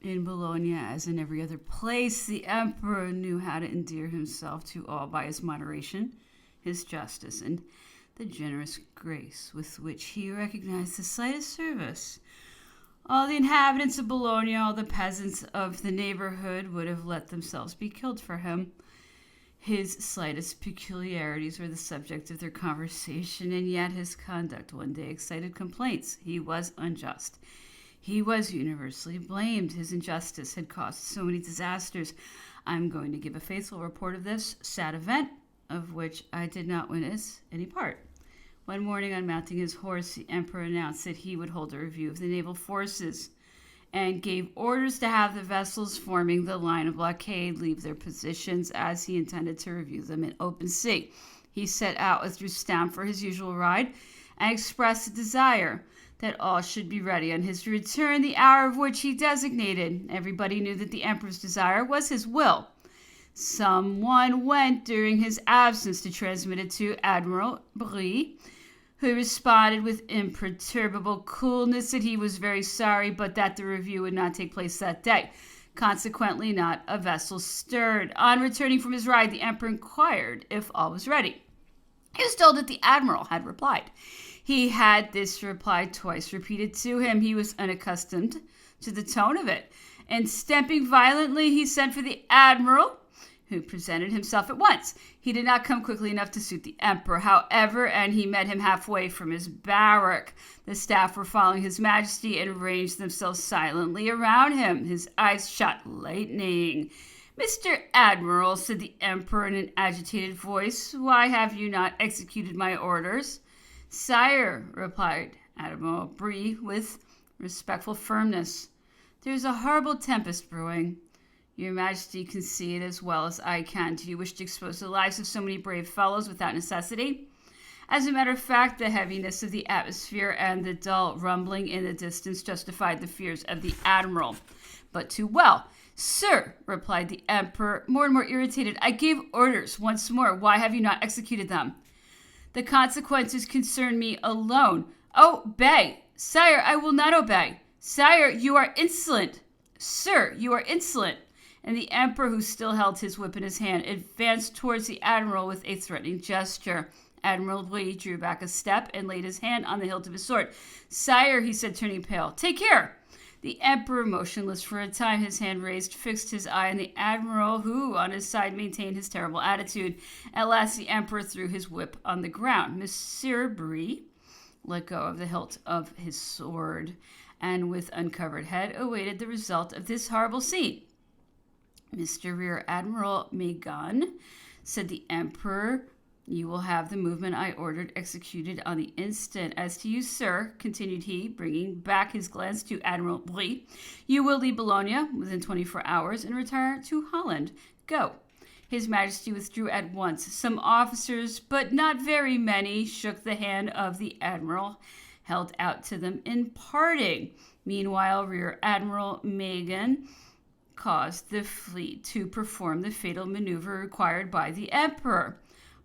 In Bologna, as in every other place, the emperor knew how to endear himself to all by his moderation, his justice, and the generous grace with which he recognized the slightest service. All the inhabitants of Bologna, all the peasants of the neighborhood would have let themselves be killed for him. His slightest peculiarities were the subject of their conversation, and yet his conduct one day excited complaints. He was unjust. He was universally blamed. His injustice had caused so many disasters. I'm going to give a faithful report of this sad event, of which I did not witness any part. One morning, on mounting his horse, the emperor announced that he would hold a review of the naval forces and gave orders to have the vessels forming the line of blockade leave their positions, as he intended to review them in open sea. He set out with Rustam for his usual ride and expressed a desire that all should be ready on his return, the hour of which he designated. Everybody knew that the emperor's desire was his will. Someone went during his absence to transmit it to Admiral Brie, who responded with imperturbable coolness that he was very sorry, but that the review would not take place that day. Consequently, not a vessel stirred. On returning from his ride, the emperor inquired if all was ready. He was told that the admiral had replied. He had this reply twice repeated to him. He was unaccustomed to the tone of it. And stamping violently, he sent for the admiral, who presented himself at once. He did not come quickly enough to suit the emperor, however, and he met him halfway from his barrack. The staff were following his majesty and ranged themselves silently around him. His eyes shot lightning. "Mr. Admiral," said the emperor in an agitated voice, "why have you not executed my orders?" "Sire," replied Admiral Brie with respectful firmness, "there is a horrible tempest brewing. Your Majesty can see it as well as I can. Do you wish to expose the lives of so many brave fellows without necessity?" As a matter of fact, the heaviness of the atmosphere and the dull rumbling in the distance justified the fears of the admiral, but too well. "Sir," replied the emperor, more and more irritated, "I gave orders once more. Why have you not executed them?" "The consequences concern me alone." "Obey!" "Sire, I will not obey." "Sire, you are insolent." "Sir, you are insolent." And the emperor, who still held his whip in his hand, advanced towards the admiral with a threatening gesture. Admiral Louis drew back a step and laid his hand on the hilt of his sword. "Sire," he said, turning pale, "take care." The emperor, motionless for a time, his hand raised, fixed his eye on the admiral, who, on his side, maintained his terrible attitude. At last, the emperor threw his whip on the ground. Monsieur Brie let go of the hilt of his sword, and with uncovered head awaited the result of this horrible scene. "Mr. Rear Admiral Megan," said the emperor, "you will have the movement I ordered executed on the instant. As to you, sir," continued he, bringing back his glance to Admiral Brie, "you will leave Bologna within 24 hours and retire to Holland. Go." His Majesty withdrew at once. Some officers, but not very many, shook the hand of the admiral, held out to them in parting. Meanwhile, Rear Admiral Megan caused the fleet to perform the fatal maneuver required by the emperor.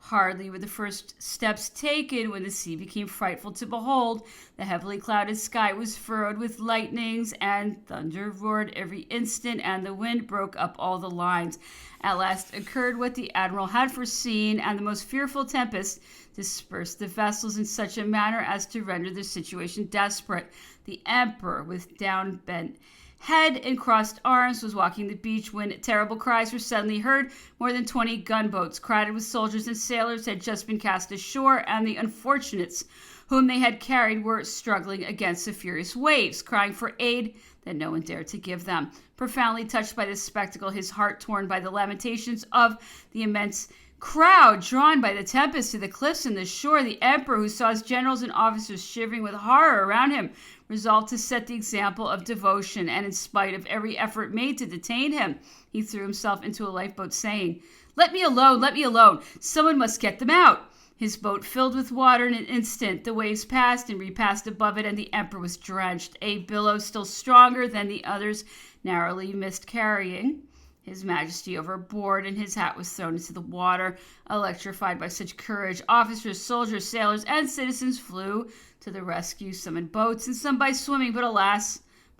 Hardly were the first steps taken when the sea became frightful to behold. The heavily clouded sky was furrowed with lightnings, and thunder roared every instant, and the wind broke up all the lines. At last occurred what the admiral had foreseen, and the most fearful tempest dispersed the vessels in such a manner as to render the situation desperate. The emperor, with down-bent head and crossed arms, was walking the beach when terrible cries were suddenly heard. More than 20 gunboats, crowded with soldiers and sailors, had just been cast ashore, and the unfortunates whom they had carried were struggling against the furious waves, crying for aid that no one dared to give them. Profoundly touched by this spectacle, his heart torn by the lamentations of the immense crowd drawn by the tempest to the cliffs and the shore, the emperor, who saw his generals and officers shivering with horror around him, resolved to set the example of devotion, and in spite of every effort made to detain him, he threw himself into a lifeboat, saying, let me alone, someone must get them out." His boat filled with water in an instant. The waves passed and repassed above it, and the emperor was drenched. A billow still stronger than the others narrowly missed carrying His Majesty overboard, and his hat was thrown into the water. Electrified by such courage, officers, soldiers, sailors, and citizens flew to the rescue, some in boats and some by swimming, but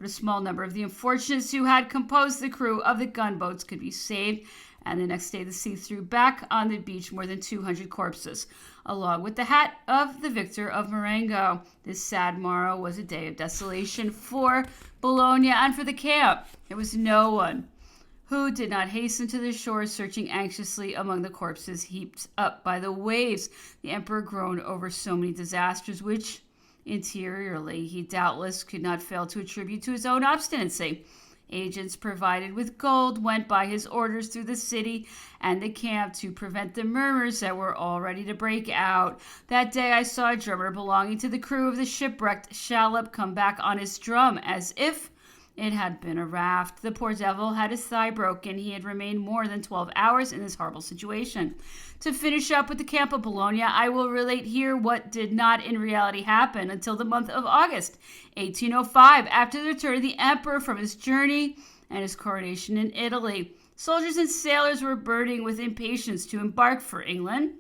but a small number of the unfortunates who had composed the crew of the gunboats could be saved, and the next day the sea threw back on the beach more than 200 corpses, along with the hat of the victor of Marengo. This sad morrow was a day of desolation for Bologna and for the camp. There was no one who did not hasten to the shore, searching anxiously among the corpses heaped up by the waves. The emperor groaned over so many disasters, which interiorly he doubtless could not fail to attribute to his own obstinacy. Agents provided with gold went by his orders through the city and the camp to prevent the murmurs that were all ready to break out. That day I saw a drummer belonging to the crew of the shipwrecked shallop come back on his drum as if it had been a raft. The poor devil had his thigh broken. He had remained more than 12 hours in this horrible situation. To finish up with the camp of Bologna, I will relate here what did not in reality happen until the month of August, 1805, after the return of the emperor from his journey and his coronation in Italy. Soldiers and sailors were burning with impatience to embark for England,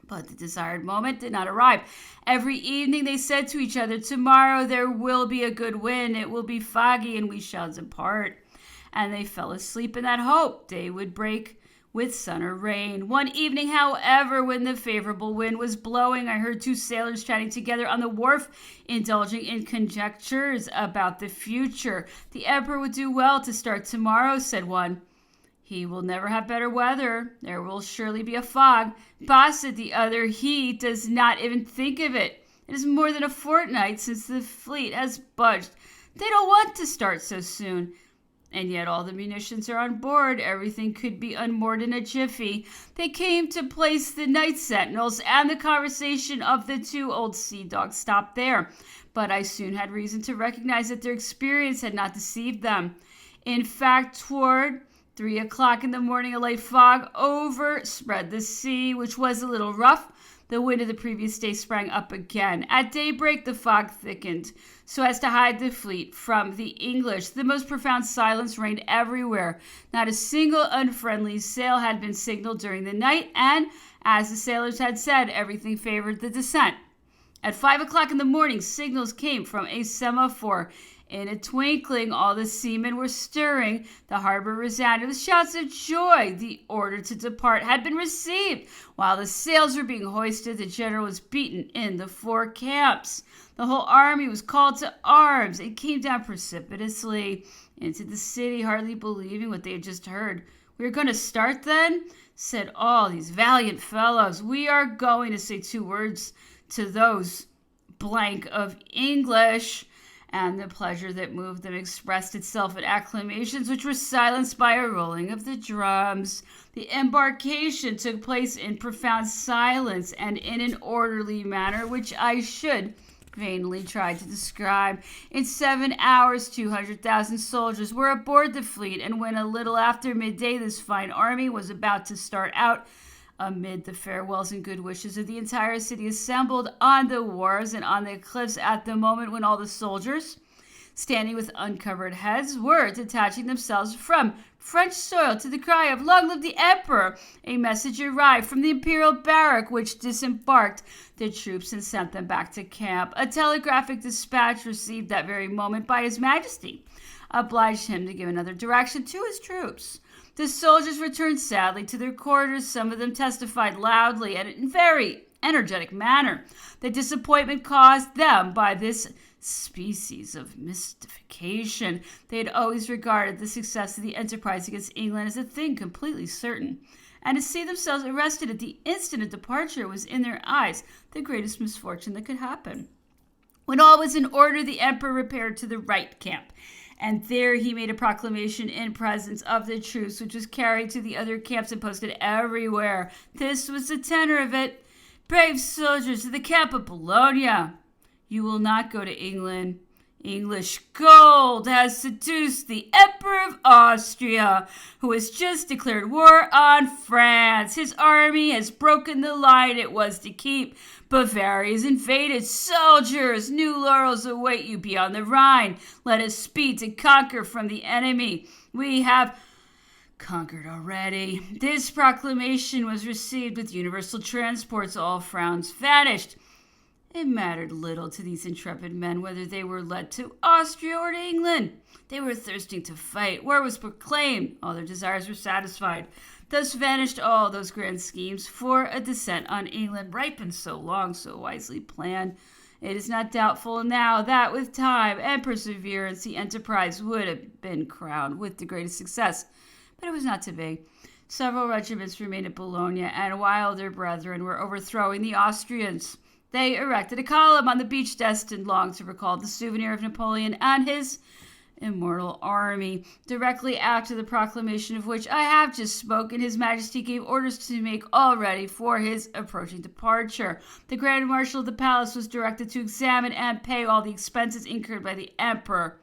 but the desired moment did not arrive. Every evening they said to each other, "Tomorrow there will be a good wind. It will be foggy and we shall depart." And they fell asleep in that hope. Day would break with sun or rain. One evening, however, when the favorable wind was blowing, I heard two sailors chatting together on the wharf, indulging in conjectures about the future. "The emperor would do well to start tomorrow," said one. "He will never have better weather. There will surely be a fog." "Bah," said the other, "he does not even think of it. It is more than a fortnight since the fleet has budged. They don't want to start so soon. And yet all the munitions are on board. Everything could be unmoored in a jiffy." They came to place the night sentinels, and the conversation of the two old sea dogs stopped there. But I soon had reason to recognize that their experience had not deceived them. In fact, toward 3 o'clock in the morning, a light fog overspread the sea, which was a little rough. The wind of the previous day sprang up again. At daybreak, the fog thickened so as to hide the fleet from the English. The most profound silence reigned everywhere. Not a single unfriendly sail had been signaled during the night, and, as the sailors had said, everything favored the descent. At 5 o'clock in the morning, signals came from a semaphore. In a twinkling, all the seamen were stirring. The harbor resounded with shouts of joy. The order to depart had been received. While the sails were being hoisted, the general was beaten in the four camps. The whole army was called to arms. It came down precipitously into the city, hardly believing what they had just heard. "We are going to start, then?" said all these valiant fellows. "We are going to say 2 words to those blank of English." And the pleasure that moved them expressed itself in acclamations, which were silenced by a rolling of the drums. The embarkation took place in profound silence and in an orderly manner, which I should vainly try to describe. In 7 hours, 200,000 soldiers were aboard the fleet, and when a little after midday this fine army was about to start out, amid the farewells and good wishes of the entire city assembled on the wharves and on the cliffs at the moment when all the soldiers, standing with uncovered heads, were detaching themselves from French soil to the cry of "Long live the Emperor!" a message arrived from the imperial barrack, which disembarked the troops and sent them back to camp. A telegraphic dispatch received that very moment by His Majesty obliged him to give another direction to his troops. The soldiers returned sadly to their quarters. Some of them testified loudly and in very energetic manner the disappointment caused them by this species of mystification. They had always regarded the success of the enterprise against England as a thing completely certain, and to see themselves arrested at the instant of departure was in their eyes the greatest misfortune that could happen. When all was in order, the emperor repaired to the right camp, and there he made a proclamation in presence of the troops, which was carried to the other camps and posted everywhere. This was the tenor of it: "Brave soldiers of the camp of Bologna, you will not go to England. English gold has seduced the Emperor of Austria, who has just declared war on France. His army has broken the line it was to keep. Bavaria is invaded. Soldiers, new laurels await you beyond the Rhine. Let us speed to conquer from the enemy. We have conquered already." This proclamation was received with universal transports. All frowns vanished. It mattered little to these intrepid men whether they were led to Austria or to England. They were thirsting to fight. War was proclaimed. All their desires were satisfied. Thus vanished all those grand schemes for a descent on England, ripened so long, so wisely planned. It is not doubtful now that with time and perseverance the enterprise would have been crowned with the greatest success. But it was not to be. Several regiments remained at Bologna, and while their brethren were overthrowing the Austrians, they erected a column on the beach destined long to recall the souvenir of Napoleon and his immortal army. Directly after the proclamation of which I have just spoken, His Majesty gave orders to make all ready for his approaching departure. The Grand Marshal of the palace was directed to examine and pay all the expenses incurred by the Emperor,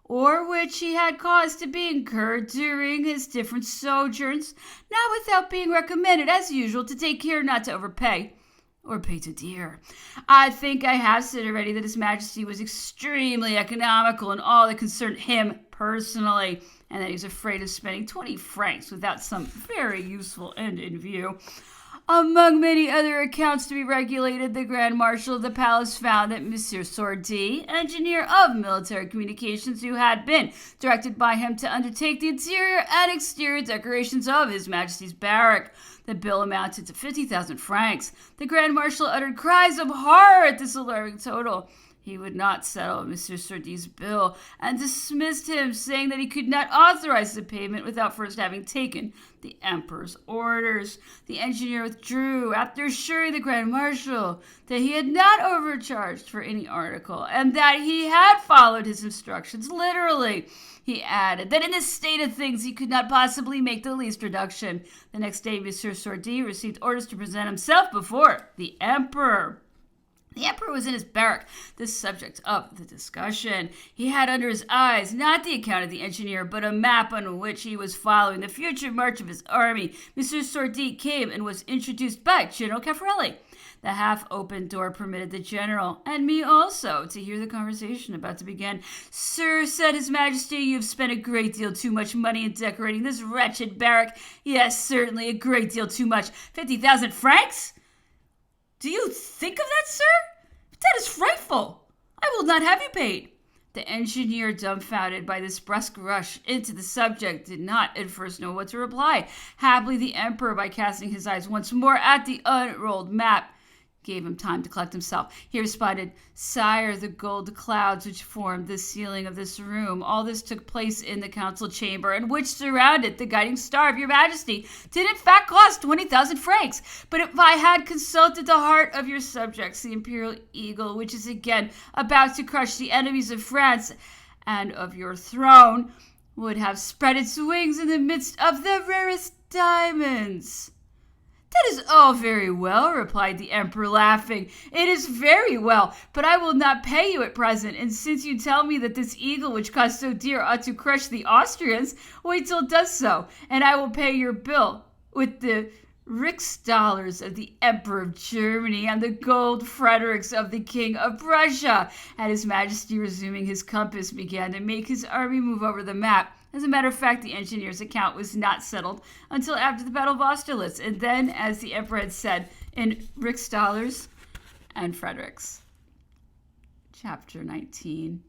or which he had caused to be incurred during his different sojourns, not without being recommended, as usual, to take care not to overpay or pay too dear. I think I have said already that His Majesty was extremely economical in all that concerned him personally, and that he was afraid of spending 20 francs without some very useful end in view. Among many other accounts to be regulated, the Grand Marshal of the Palace found that Monsieur Sordi, engineer of military communications, who had been directed by him to undertake the interior and exterior decorations of His Majesty's barrack. The bill amounted to 50,000 francs. The Grand Marshal uttered cries of horror at this alarming total. He would not settle Monsieur Sordi's bill and dismissed him, saying that he could not authorize the payment without first having taken the Emperor's orders. The engineer withdrew after assuring the Grand Marshal that he had not overcharged for any article and that he had followed his instructions literally. He added that in this state of things he could not possibly make the least reduction. The next day, Monsieur Sordi received orders to present himself before the Emperor. The Emperor was in his barrack, the subject of the discussion. He had under his eyes not the account of the engineer, but a map on which he was following the future march of his army. Monsieur Sordi came and was introduced by General Caffarelli. The half-open door permitted the general, and me also, to hear the conversation about to begin. "Sir," said His Majesty, "you have spent a great deal too much money in decorating this wretched barrack." "Yes, certainly, a great deal too much. 50,000 francs? Do you think of that, sir? That is frightful. I will not have you paid." The engineer, dumbfounded by this brusque rush into the subject, did not at first know what to reply. Happily, the Emperor, by casting his eyes once more at the unrolled map, gave him time to collect himself. He responded, "Sire, the gold clouds which formed the ceiling of this room, all this took place in the council chamber, and which surrounded the guiding star of your Majesty, did in fact cost 20,000 francs. But if I had consulted the heart of your subjects, the imperial eagle, which is again about to crush the enemies of France and of your throne, would have spread its wings in the midst of the rarest diamonds." "That is all very well," replied the Emperor, laughing. "It is very well, but I will not pay you at present, and since you tell me that this eagle which cost so dear ought to crush the Austrians, wait till it does so, and I will pay your bill with the Rix-dollars of the Emperor of Germany and the gold Fredericks of the King of Prussia." And His Majesty, resuming his compass, began to make his army move over the map. As a matter of fact, the engineer's account was not settled until after the Battle of Austerlitz, and then, as the Emperor had said, in Rix-dollars and Fredericks. Chapter 19.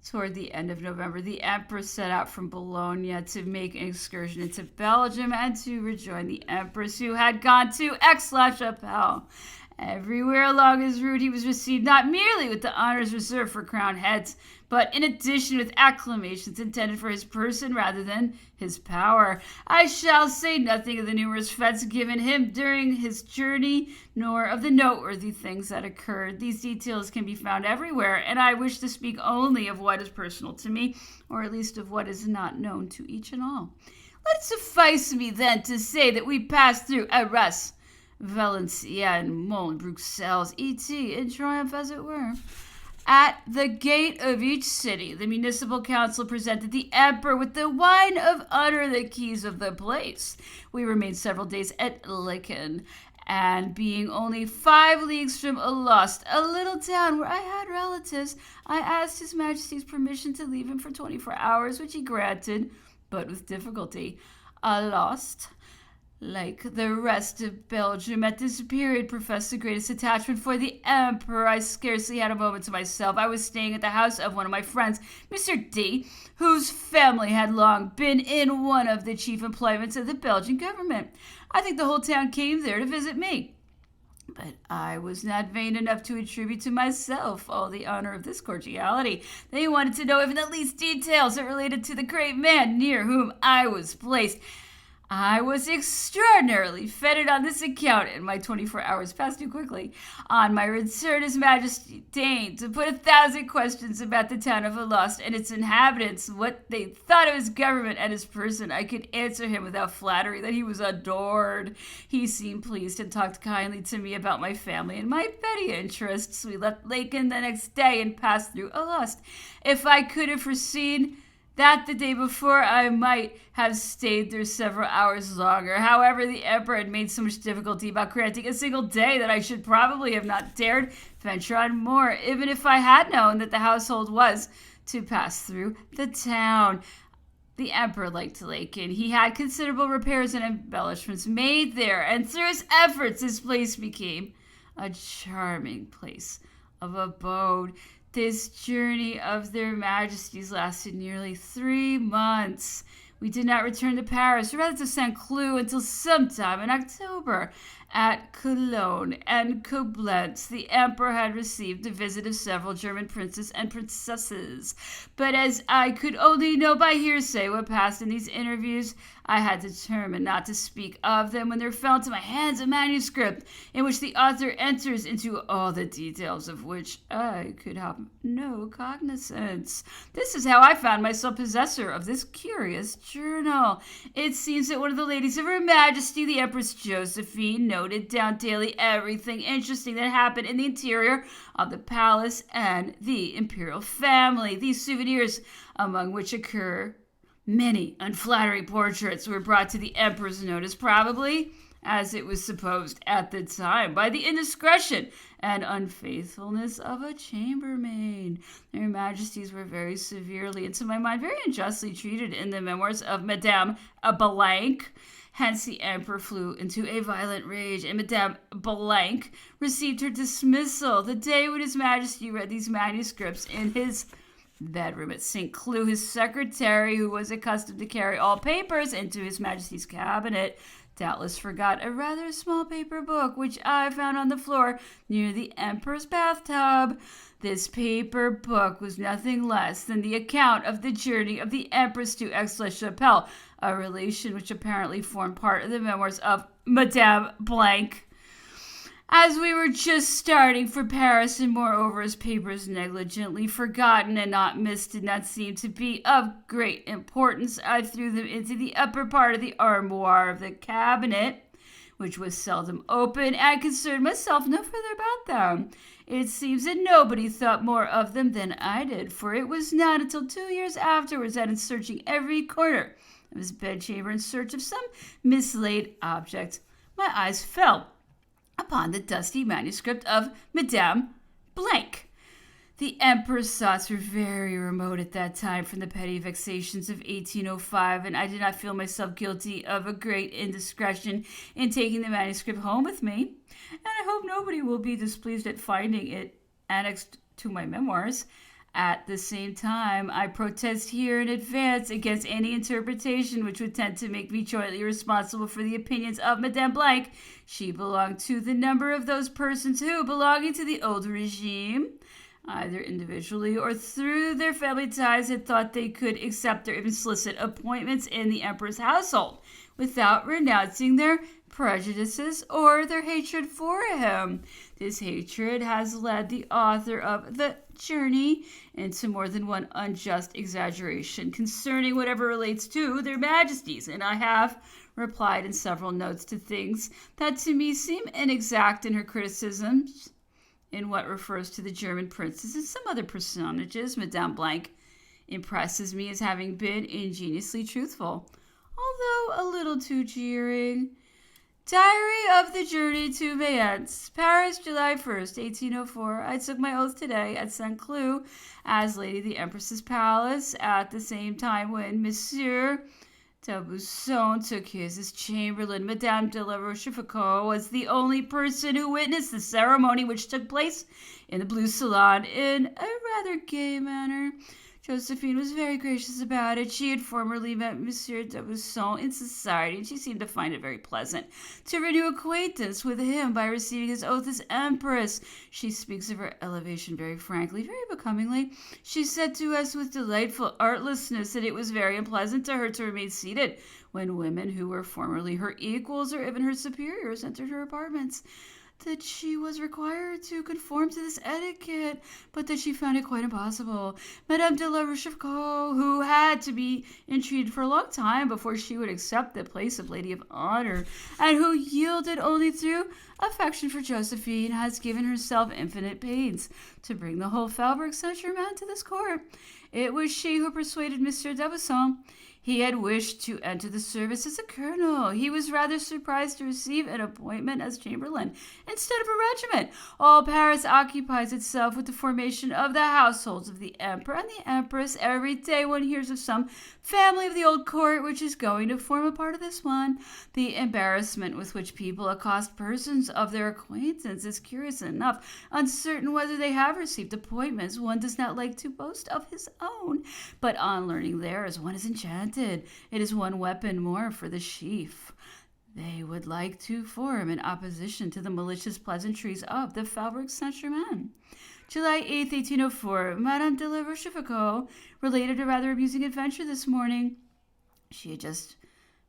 Toward the end of November, the Emperor set out from Bologna to make an excursion into Belgium and to rejoin the Empress, who had gone to Aix-la-Chapelle. Everywhere along his route he was received not merely with the honors reserved for crowned heads, but in addition with acclamations intended for his person rather than his power. I shall say nothing of the numerous fetes given him during his journey, nor of the noteworthy things that occurred. These details can be found everywhere, and I wish to speak only of what is personal to me, or at least of what is not known to each and all. Let it suffice me, then, to say that we passed through Arras, Valenciennes, Mons, Bruxelles, et in triumph, as it were. At the gate of each city, the municipal council presented the Emperor with the wine of honor, the keys of the place. We remained several days at Laeken, and being only 5 leagues from Alost, a little town where I had relatives, I asked His Majesty's permission to leave him for 24 hours, which he granted, but with difficulty. Alost, Like the rest of Belgium, at this period professed the greatest attachment for the emperor. I scarcely had a moment to myself. I was staying at the house of one of my friends, Mr. D, whose family had long been in one of the chief employments of the Belgian government. I think the whole town came there to visit me. But I was not vain enough to attribute to myself all the honor of this cordiality. They wanted to know even the least details that related to the great man near whom I was placed. I was extraordinarily feted on this account, and my 24 hours passed too quickly. On my return, His Majesty deigned to put 1,000 questions about the town of Alost and its inhabitants, what they thought of his government and his person. I could answer him without flattery that he was adored. He seemed pleased and talked kindly to me about my family and my petty interests. We left Laeken the next day and passed through Alost. If I could have foreseen that the day before, I might have stayed there several hours longer. However, the emperor had made so much difficulty about granting a single day that I should probably have not dared venture on more, even if I had known that the household was to pass through the town. The emperor liked Laeken. He had considerable repairs and embellishments made there, and through his efforts, this place became a charming place of abode. This journey of their majesties lasted nearly 3 months. We did not return to Paris, or rather to St. Cloud, until sometime in October. At Cologne and Koblenz, the emperor had received the visit of several German princes and princesses. But as I could only know by hearsay what passed in these interviews, I had determined not to speak of them when there fell into my hands a manuscript in which the author enters into all the details of which I could have no cognizance. This is how I found myself possessor of this curious journal. It seems that one of the ladies of Her Majesty, the Empress Josephine, noted down daily everything interesting that happened in the interior of the palace and the imperial family. These souvenirs, among which occur many unflattering portraits, were brought to the emperor's notice, probably, as it was supposed at the time, by the indiscretion and unfaithfulness of a chambermaid. Their Majesties were very severely, and to my mind very unjustly, treated in the memoirs of Madame Blank. Hence the emperor flew into a violent rage, and Madame Blank received her dismissal the day when His Majesty read these manuscripts in his bedroom at St. Cloud. His secretary, who was accustomed to carry all papers into His Majesty's cabinet, doubtless forgot a rather small paper book which I found on the floor near the emperor's bathtub. This paper book was nothing less than the account of the journey of the empress to Aix-la-Chapelle, a relation which apparently formed part of the memoirs of Madame Blank. As we were just starting for Paris, and moreover his papers negligently forgotten and not missed did not seem to be of great importance, I threw them into the upper part of the armoire of the cabinet, which was seldom open, and concerned myself no further about them. It seems that nobody thought more of them than I did, for it was not until 2 years afterwards that in searching every corner of his bedchamber in search of some mislaid object, my eyes fell upon the dusty manuscript of Madame Blank. The emperor's thoughts were very remote at that time from the petty vexations of 1805, and I did not feel myself guilty of a great indiscretion in taking the manuscript home with me, and I hope nobody will be displeased at finding it annexed to my memoirs. At the same time, I protest here in advance against any interpretation which would tend to make me jointly responsible for the opinions of Madame Blank. She belonged to the number of those persons who, belonging to the old regime, either individually or through their family ties, had thought they could accept or even solicit appointments in the emperor's household without renouncing their prejudices or their hatred for him. This hatred has led the author of The Journey into more than one unjust exaggeration concerning whatever relates to their majesties, and I have replied in several notes to things that to me seem inexact in her criticisms in what refers to the German princes and some other personages. Madame Blank impresses me as having been ingeniously truthful, although a little too jeering. Diary of the Journey to Mayence, Paris, July 1st, 1804. I took my oath today at St. Cloud as Lady of the Empress's Palace at the same time when Monsieur D'Aubusson took his as chamberlain. Madame de la Rochefoucauld was the only person who witnessed the ceremony, which took place in the blue salon in a rather gay manner. Josephine was very gracious about it. She had formerly met Monsieur d'Aubusson in society, and she seemed to find it very pleasant to renew acquaintance with him by receiving his oath as empress. She speaks of her elevation very frankly, very becomingly. She said to us with delightful artlessness that it was very unpleasant to her to remain seated when women who were formerly her equals or even her superiors entered her apartments, that she was required to conform to this etiquette, but that she found it quite impossible. Madame de la Rochefoucauld, who had to be entreated for a long time before she would accept the place of lady of honor, and who yielded only through affection for Josephine, has given herself infinite pains to bring the whole Faubourg Saint-Germain to this court. It was she who persuaded Monsieur d'Aubusson. He had wished to enter the service as a colonel. He was rather surprised to receive an appointment as chamberlain instead of a regiment. All Paris occupies itself with the formation of the households of the emperor and the empress. Every day one hears of some family of the old court which is going to form a part of this one. The embarrassment with which people accost persons of their acquaintance is curious enough. Uncertain whether they have received appointments, one does not like to boast of his own, but on learning theirs, one is enchanted. It is one weapon more for the sheaf they would like to form in opposition to the malicious pleasantries of the Faubourg Saint-Germain. July 8th, 1804, Madame de la Rochefoucauld related a rather amusing adventure this morning. She had just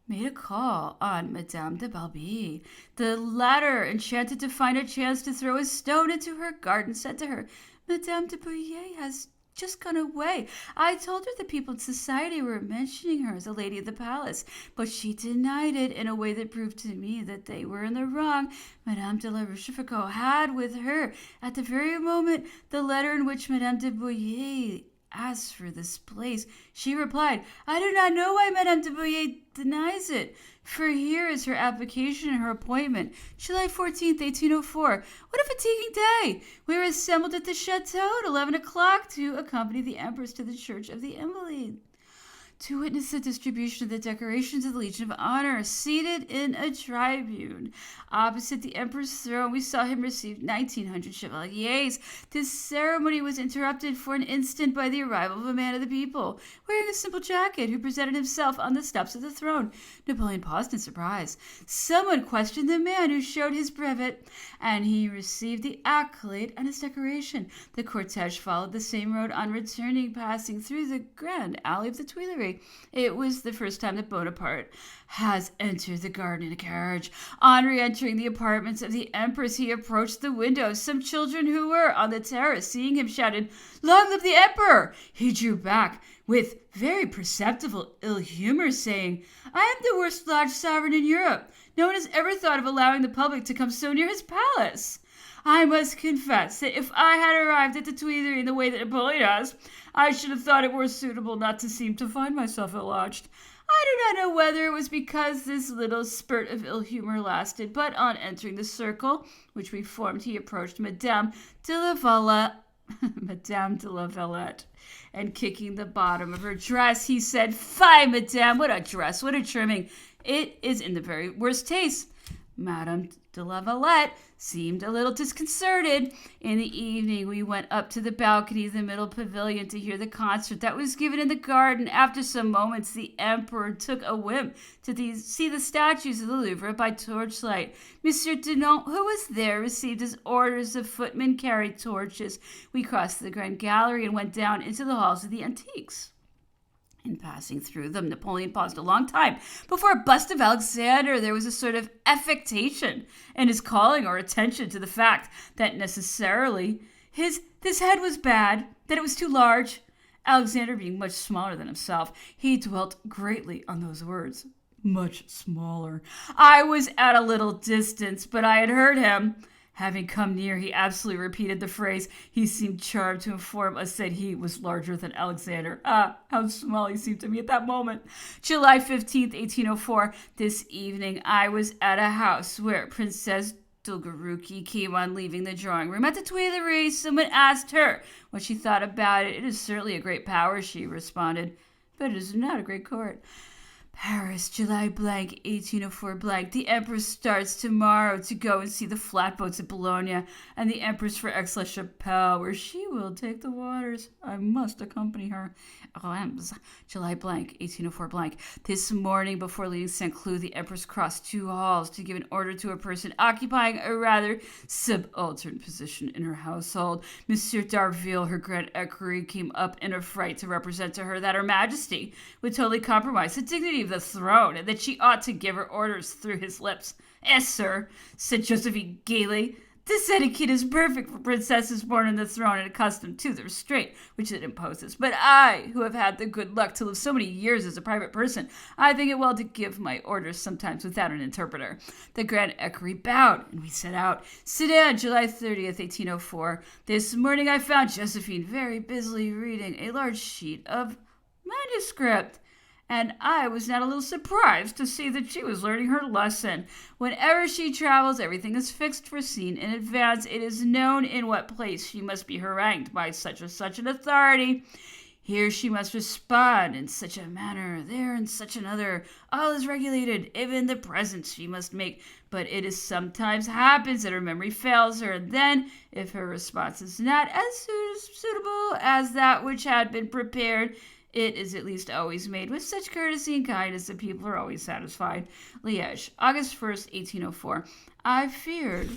made a call on Madame de Balby. The latter, enchanted to find a chance to throw a stone into her garden, said to her, "Madame de Bouillé has just gone away. I told her the people in society were mentioning her as a lady of the palace, but she denied it in a way that proved to me that they were in the wrong. Madame de la Rochefoucauld had with her, at the very moment, the letter in which Madame de Bouillé asked for this place. She replied, 'I do not know why Madame de Bouillé denies it, for here is her application and her appointment. July 14th, 1804. What a fatiguing day! We were assembled at the chateau at 11 o'clock to accompany the Empress to the Church of the Invalides, to witness the distribution of the decorations of the Legion of Honor. Seated in a tribune opposite the Emperor's throne, we saw him receive 1,900 chevaliers. This ceremony was interrupted for an instant by the arrival of a man of the people, wearing a simple jacket, who presented himself on the steps of the throne. Napoleon paused in surprise. Someone questioned the man, who showed his brevet, and he received the accolade and his decoration. The cortege followed the same road on returning, passing through the grand alley of the Tuileries. It was the first time that Bonaparte has entered the garden in a carriage. On re-entering the apartments of the Empress, he approached the window. Some children who were on the terrace, seeing him, shouted, 'Long live the Emperor!' He drew back with very perceptible ill humor, saying, 'I am the worst lodged sovereign in Europe. No one has ever thought of allowing the public to come so near his palace. I must confess that if I had arrived at the Tuileries in the way that Napoleon has, I should have thought it more suitable not to seem to find myself ill-lodged.' I do not know whether it was because this little spurt of ill humor lasted, but on entering the circle which we formed, he approached Madame de la Valette, and kicking the bottom of her dress, he said, 'Fie, Madame, what a dress, what a trimming! It is in the very worst taste.' Madame de la Valette seemed a little disconcerted. In the evening, we went up to the balcony of the middle pavilion to hear the concert that was given in the garden. After some moments, the Emperor took a whim to see the statues of the Louvre by torchlight. Monsieur Dunant, who was there, received his orders. The footmen carried torches. We crossed the Grand Gallery and went down into the halls of the Antiques. In passing through them, Napoleon paused a long time before a bust of Alexander. There was a sort of affectation in his calling our attention to the fact that necessarily this head was bad, that it was too large. Alexander being much smaller than himself, he dwelt greatly on those words, much smaller. I was at a little distance, but I had heard him. Having come near, he absolutely repeated the phrase. He seemed charmed to inform us that he was larger than Alexander. Ah, how small he seemed to me at that moment. July 15th, 1804. This evening, I was at a house where Princess Dolgoruki came on leaving the drawing room at the Tuileries. Someone asked her what she thought about it. 'It is certainly a great power,' she responded, 'but it is not a great court.' Paris, July blank, 1804 blank. The Empress starts tomorrow to go and see the flatboats at Bologna, and the Empress for Aix-la-Chapelle, where she will take the waters. I must accompany her. Reims, July blank, 1804 blank. This morning, before leaving St. Cloud, the Empress crossed 2 halls to give an order to a person occupying a rather subaltern position in her household. Monsieur d'Arville, her grand equerry, came up in a fright to represent to her that Her Majesty would totally compromise the dignity of the throne, and that she ought to give her orders through his lips. "Yes, sir," said Josephine gaily. "This etiquette is perfect for princesses born on the throne and accustomed to the restraint which it imposes. But I, who have had the good luck to live so many years as a private person, I think it well to give my orders sometimes without an interpreter." The grand equerry bowed, and we set out. Sedan, July 30th, 1804. This morning I found Josephine very busily reading a large sheet of manuscript, and I was not a little surprised to see that she was learning her lesson. Whenever she travels, everything is fixed, foreseen in advance. It is known in what place she must be harangued by such or such an authority. Here she must respond in such a manner, there in such another. All is regulated, even the presents she must make. But it is sometimes happens that her memory fails her, and then, if her response is not as suitable as that which had been prepared, it is at least always made with such courtesy and kindness that people are always satisfied. Liège, August 1st, 1804. I feared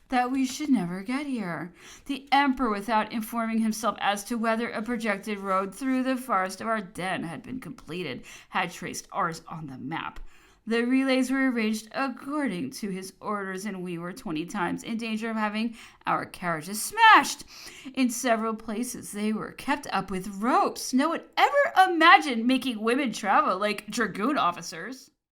that we should never get here. The Emperor, without informing himself as to whether a projected road through the forest of Ardennes had been completed, had traced ours on the map. The relays were arranged according to his orders, and we were 20 times in danger of having our carriages smashed. In several places they were kept up with ropes. No one ever imagined making women travel like dragoon officers.